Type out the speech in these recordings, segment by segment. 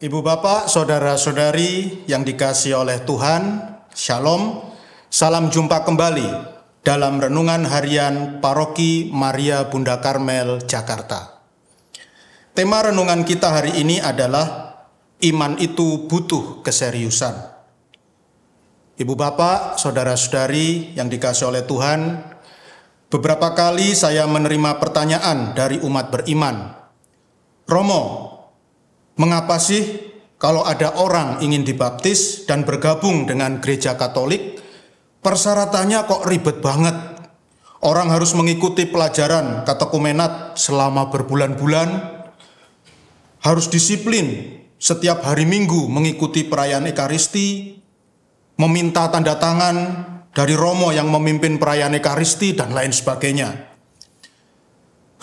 Ibu bapak, saudara-saudari yang dikasihi oleh Tuhan, Shalom, salam jumpa kembali dalam Renungan Harian Paroki Maria Bunda Karmel, Jakarta. Tema renungan kita hari ini adalah iman itu butuh keseriusan. Ibu bapak, saudara-saudari yang dikasihi oleh Tuhan, beberapa kali saya menerima pertanyaan dari umat beriman. Romo, mengapa sih kalau ada orang ingin dibaptis dan bergabung dengan gereja Katolik, persyaratannya kok ribet banget? Orang harus mengikuti pelajaran katekumenat selama berbulan-bulan, harus disiplin setiap hari Minggu mengikuti perayaan Ekaristi, meminta tanda tangan dari Romo yang memimpin perayaan Ekaristi, dan lain sebagainya.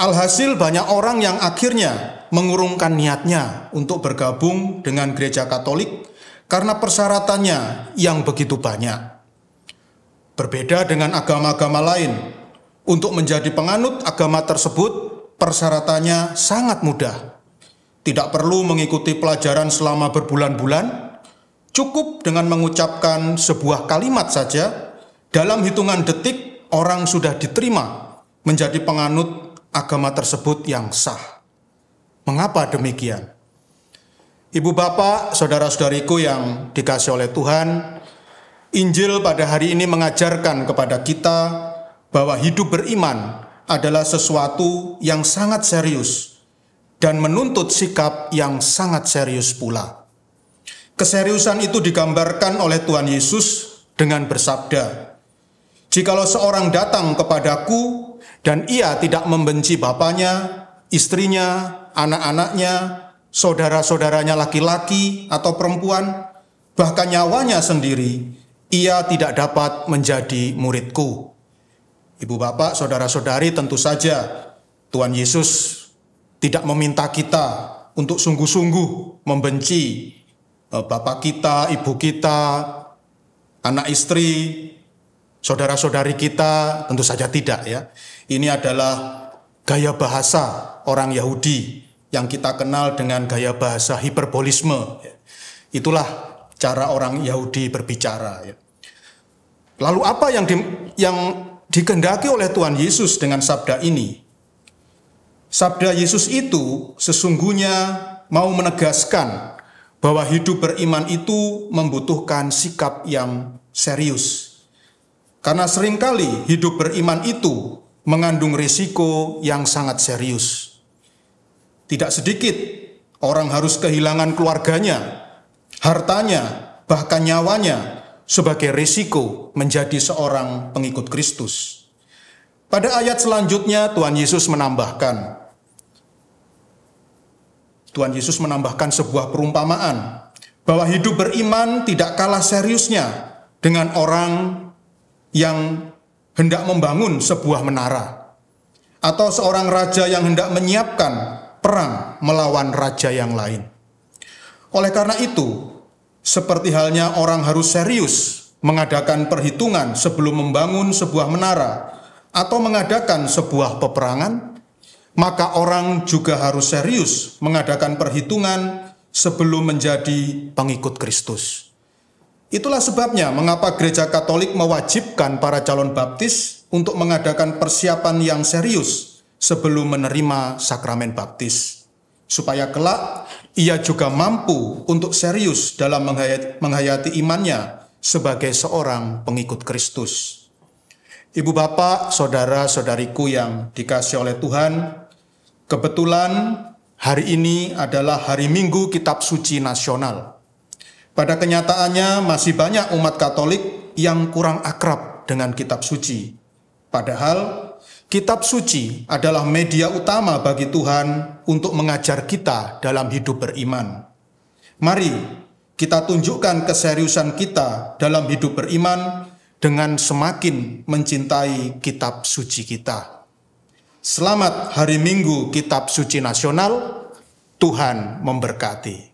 Alhasil banyak orang yang akhirnya mengurungkan niatnya untuk bergabung dengan gereja Katolik karena persyaratannya yang begitu banyak. Berbeda dengan agama-agama lain, untuk menjadi penganut agama tersebut persyaratannya sangat mudah. Tidak perlu mengikuti pelajaran selama berbulan-bulan, cukup dengan mengucapkan sebuah kalimat saja, dalam hitungan detik orang sudah diterima menjadi penganut agama tersebut yang sah. Mengapa demikian? Ibu bapak, saudara-saudariku yang dikasihi oleh Tuhan, Injil pada hari ini mengajarkan kepada kita bahwa hidup beriman adalah sesuatu yang sangat serius dan menuntut sikap yang sangat serius pula. Keseriusan itu digambarkan oleh Tuhan Yesus dengan bersabda, "Jikalau seorang datang kepadaku dan ia tidak membenci bapaknya, istrinya, anak-anaknya, saudara-saudaranya laki-laki atau perempuan, bahkan nyawanya sendiri, ia tidak dapat menjadi muridku." Ibu bapak, saudara-saudari, tentu saja Tuhan Yesus tidak meminta kita untuk sungguh-sungguh membenci bapak kita, ibu kita, anak istri, saudara-saudari kita, tentu saja tidak ya. Ini adalah gaya bahasa orang Yahudi yang kita kenal dengan gaya bahasa hiperbolisme. Itulah cara orang Yahudi berbicara. Lalu apa yang dikehendaki oleh Tuhan Yesus dengan sabda ini? Sabda Yesus itu sesungguhnya mau menegaskan bahwa hidup beriman itu membutuhkan sikap yang serius. Karena seringkali hidup beriman itu mengandung risiko yang sangat serius. Tidak sedikit orang harus kehilangan keluarganya, hartanya, bahkan nyawanya sebagai risiko menjadi seorang pengikut Kristus. Pada ayat selanjutnya Tuhan Yesus menambahkan sebuah perumpamaan bahwa hidup beriman tidak kalah seriusnya dengan orang yang hendak membangun sebuah menara, atau seorang raja yang hendak menyiapkan perang melawan raja yang lain. Oleh karena itu, seperti halnya orang harus serius mengadakan perhitungan sebelum membangun sebuah menara atau mengadakan sebuah peperangan, maka orang juga harus serius mengadakan perhitungan sebelum menjadi pengikut Kristus. Itulah sebabnya mengapa gereja Katolik mewajibkan para calon baptis untuk mengadakan persiapan yang serius sebelum menerima sakramen baptis, supaya kelak ia juga mampu untuk serius dalam menghayati imannya sebagai seorang pengikut Kristus. Ibu bapak, saudara-saudariku yang dikasihi oleh Tuhan, kebetulan hari ini adalah hari Minggu Kitab Suci Nasional. Pada kenyataannya masih banyak umat Katolik yang kurang akrab dengan kitab suci. Padahal kitab suci adalah media utama bagi Tuhan untuk mengajar kita dalam hidup beriman. Mari kita tunjukkan keseriusan kita dalam hidup beriman dengan semakin mencintai kitab suci kita. Selamat Hari Minggu Kitab Suci Nasional. Tuhan memberkati.